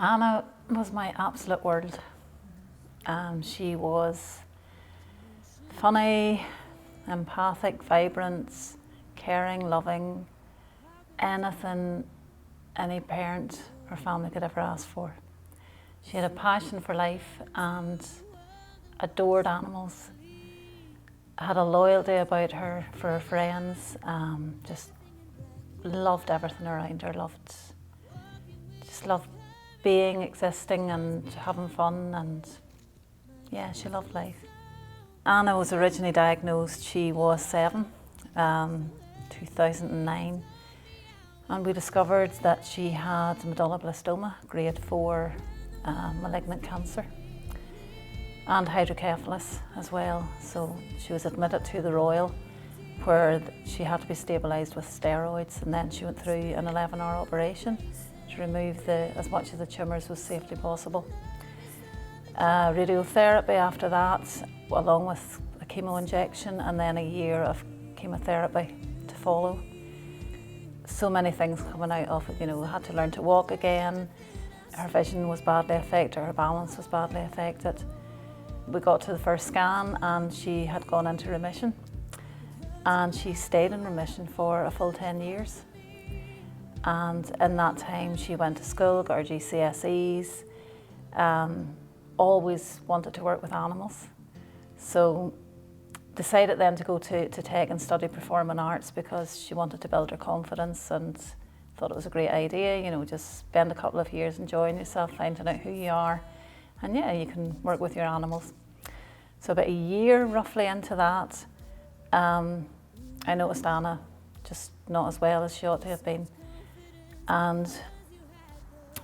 Anna was my absolute world. She was funny, empathic, vibrant, caring, loving, anything any parent or family could ever ask for. She had a passion for life and adored animals, had a loyalty about her for her friends, just loved everything around her, loved being, existing and having fun, and yeah, she loved life. Anna was originally diagnosed, she was 7, 2009, and we discovered that she had medulloblastoma, grade 4 malignant cancer, and hydrocephalus as well. So she was admitted to the Royal, where she had to be stabilised with steroids, and then she went through an 11-hour operation to remove as much of the tumours was safely possible. Radiotherapy after that, along with a chemo injection, and then a year of chemotherapy to follow. So many things coming out of it, had to learn to walk again. Her vision was badly affected, her balance was badly affected. We got to the first scan and she had gone into remission. And she stayed in remission for a full 10 years. And in that time she went to school, got her GCSEs, always wanted to work with animals. So decided then to go to take and study performing arts because she wanted to build her confidence and thought it was a great idea, just spend a couple of years enjoying yourself, finding out who you are, and yeah, you can work with your animals. So about a year roughly into that, I noticed Anna just not as well as she ought to have been. And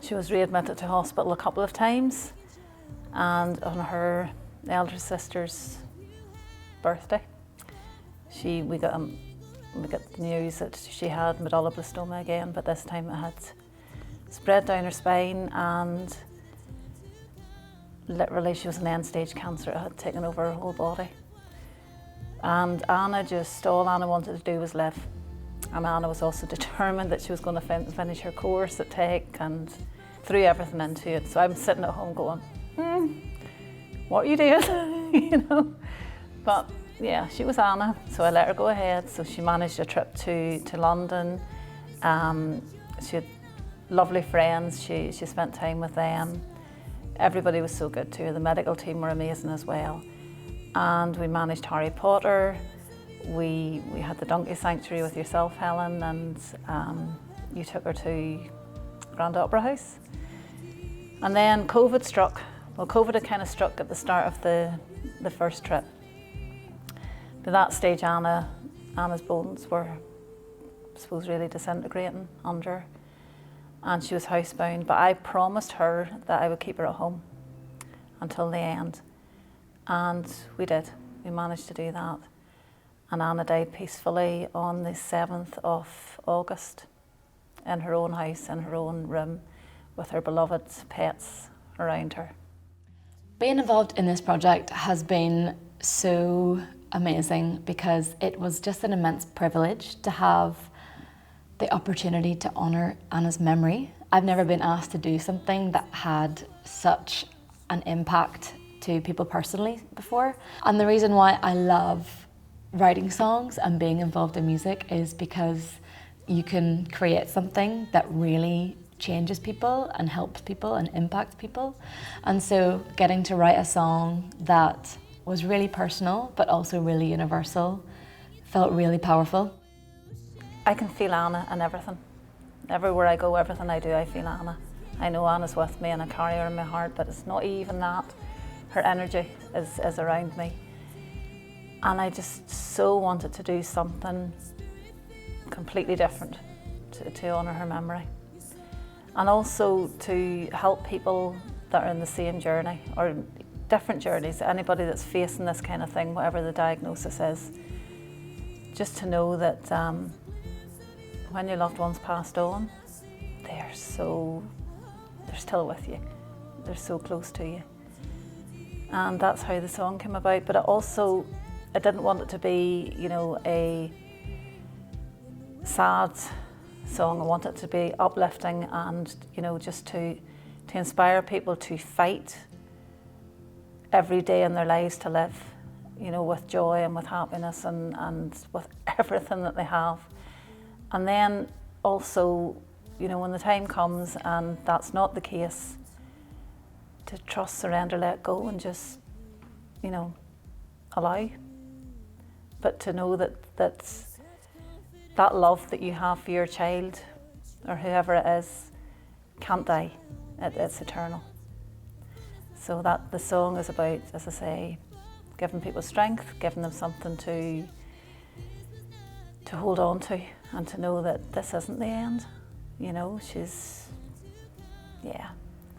she was readmitted to hospital a couple of times, and on her elder sister's birthday, we got the news that she had medulloblastoma again, but this time it had spread down her spine, and literally she was an end-stage cancer. It had taken over her whole body. And all Anna wanted to do was live. And Anna was also determined that she was going to finish her course at Tech and threw everything into it. So I'm sitting at home going, what are you doing? But yeah, she was Anna, so I let her go ahead. So she managed a trip to London. She had lovely friends, she spent time with them. Everybody was so good to her, the medical team were amazing as well. And we managed Harry Potter, we had the Donkey Sanctuary with yourself, Helen, and you took her to Grand Opera House. And then COVID struck. Well, COVID had kind of struck at the start of the first trip. By that stage, Anna's bones were, I suppose, really disintegrating under her, and she was housebound. But I promised her that I would keep her at home until the end, and we did. We managed to do that. And Anna died peacefully on the 7th of August in her own house, in her own room, with her beloved pets around her. Being involved in this project has been so amazing because it was just an immense privilege to have the opportunity to honour Anna's memory. I've never been asked to do something that had such an impact to people personally before. And the reason why I love writing songs and being involved in music is because you can create something that really changes people and helps people and impacts people. And so getting to write a song that was really personal but also really universal felt really powerful. I can feel Anna in everything. Everywhere I go, everything I do, I feel Anna. I know Anna's with me and I carry her in my heart, but it's not even that. Her energy is around me. And I just so wanted to do something completely different to honour her memory. And also to help people that are in the same journey or different journeys, anybody that's facing this kind of thing, whatever the diagnosis is, just to know that when your loved one's passed on, they're still with you. They're so close to you. And that's how the song came about. But I didn't want it to be, a sad song. I want it to be uplifting and, just to to inspire people to fight every day in their lives to live, you know, with joy and with happiness and with everything that they have. And then also, you know, when the time comes and that's not the case, to trust, surrender, let go, and just, you know, allow. But to know that love that you have for your child or whoever it is can't die. It's eternal. So that the song is about, as I say, giving people strength, giving them something to hold on to, and to know that this isn't the end. You know,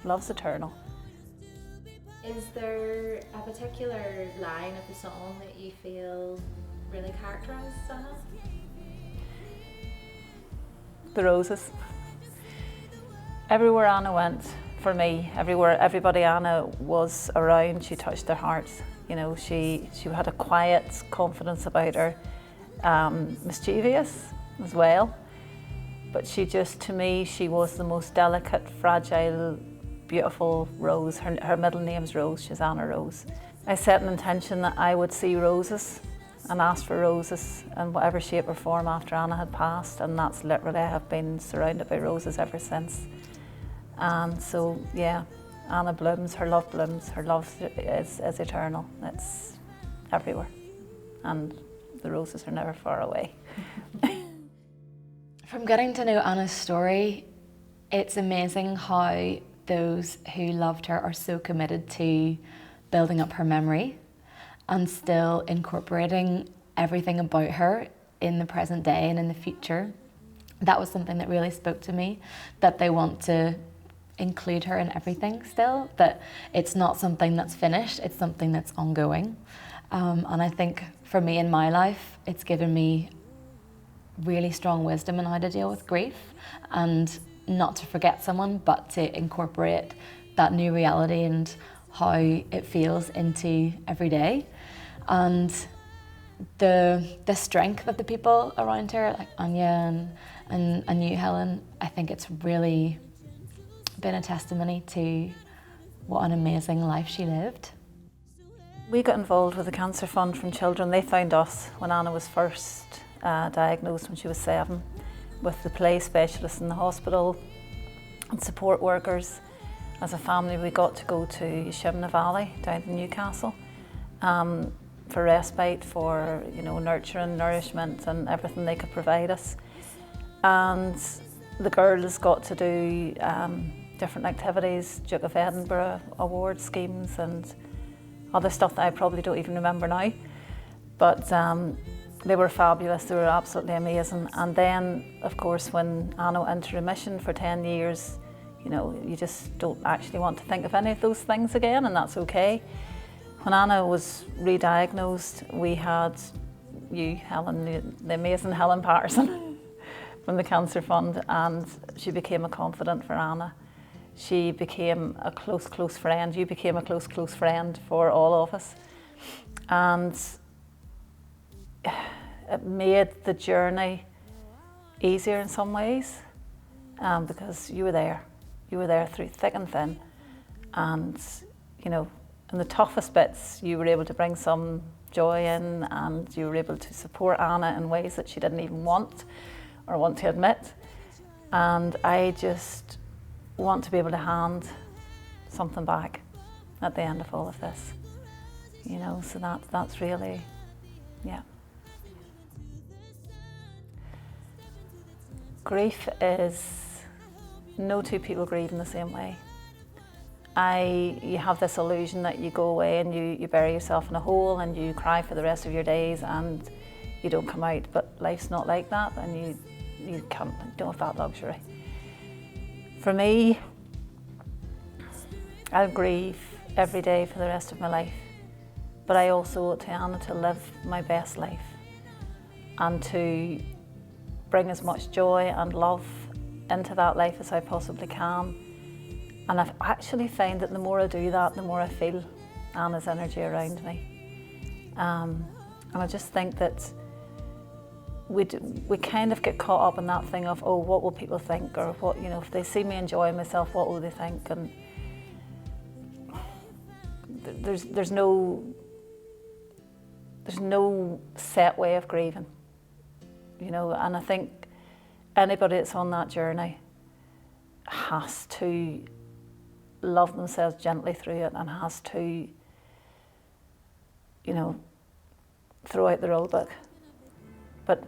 love's eternal. Is there a particular line of the song that you feel really characterises Anna? The roses. Everywhere Anna went, for me, everybody Anna was around, she touched their hearts. You know, she had a quiet confidence about her, mischievous as well. But to me, she was the most delicate, fragile, beautiful rose. Her middle name's Rose, she's Anna Rose. I set an intention that I would see roses and ask for roses in whatever shape or form after Anna had passed, and that's literally, I have been surrounded by roses ever since. And so, yeah, Anna blooms, her love is eternal. It's everywhere, and the roses are never far away. From getting to know Anna's story, it's amazing how those who loved her are so committed to building up her memory and still incorporating everything about her in the present day and in the future. That was something that really spoke to me, that they want to include her in everything still, that it's not something that's finished, it's something that's ongoing. And I think for me in my life, it's given me really strong wisdom in how to deal with grief, and not to forget someone, but to incorporate that new reality and how it feels into every day. And the strength of the people around her, like Anya and you, Helen, I think it's really been a testimony to what an amazing life she lived. We got involved with the Cancer Fund from Children. They found us when Anna was first diagnosed when she was 7, with the play specialists in the hospital and support workers. As a family, we got to go to Shimna Valley down in Newcastle for respite, for, you know, nurturing, nourishment and everything they could provide us. And the girls got to do different activities, Duke of Edinburgh award schemes and other stuff that I probably don't even remember now. But they were fabulous, they were absolutely amazing. And then, of course, when Anna went into remission for 10 years, you know, you just don't actually want to think of any of those things again, and that's okay. When Anna was re-diagnosed, we had you, Helen, the amazing Helen Patterson from the Cancer Fund, and she became a confidant for Anna. She became a close friend. You became a close friend for all of us. And it made the journey easier in some ways, because you were there. You were there through thick and thin. And, you know, in the toughest bits, you were able to bring some joy in, and you were able to support Anna in ways that she didn't even want to admit. And I just want to be able to hand something back at the end of all of this. You know, so that's really, yeah. Grief is, no two people grieve in the same way. You have this illusion that you go away and you bury yourself in a hole and you cry for the rest of your days and you don't come out, but life's not like that, and you don't have that luxury. For me, I'll grieve every day for the rest of my life, but I also owe it to Anna to live my best life and to bring as much joy and love into that life as I possibly can. And I've actually found that the more I do that, the more I feel Anna's energy around me. And I just think that we kind of get caught up in that thing of, oh, what will people think, or what, you know, if they see me enjoying myself, what will they think? And there's no set way of grieving, you know. And I think anybody that's on that journey has to love themselves gently through it, and has to, you know, throw out the rule book, but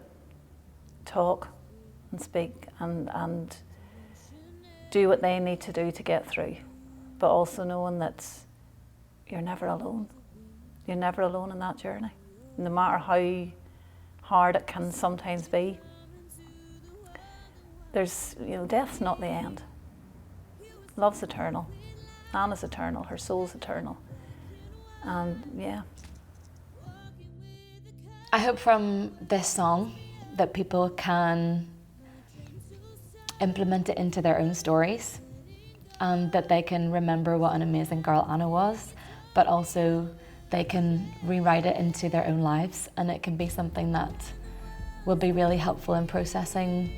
talk and speak and do what they need to do to get through, but also knowing that you're never alone. You're never alone in that journey, no matter how hard it can sometimes be. There's, you know, death's not the end. Love's eternal. Anna's eternal. Her soul's eternal. And yeah. I hope from this song that people can implement it into their own stories, and that they can remember what an amazing girl Anna was, but also they can rewrite it into their own lives, and it can be something that will be really helpful in processing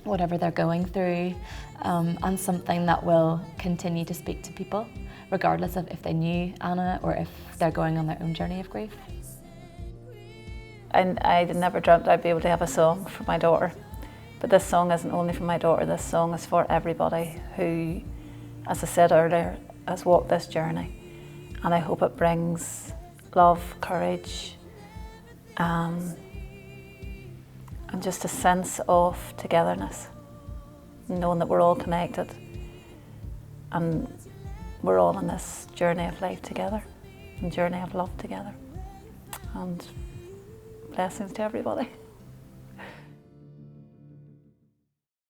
whatever they're going through, and something that will continue to speak to people, regardless of if they knew Anna or if they're going on their own journey of grief. I never dreamt I'd be able to have a song for my daughter, but this song isn't only for my daughter. This song is for everybody who, as I said earlier, has walked this journey, and I hope it brings love, courage, and just a sense of togetherness, knowing that we're all connected and we're all on this journey of life together and journey of love together. And blessings to everybody.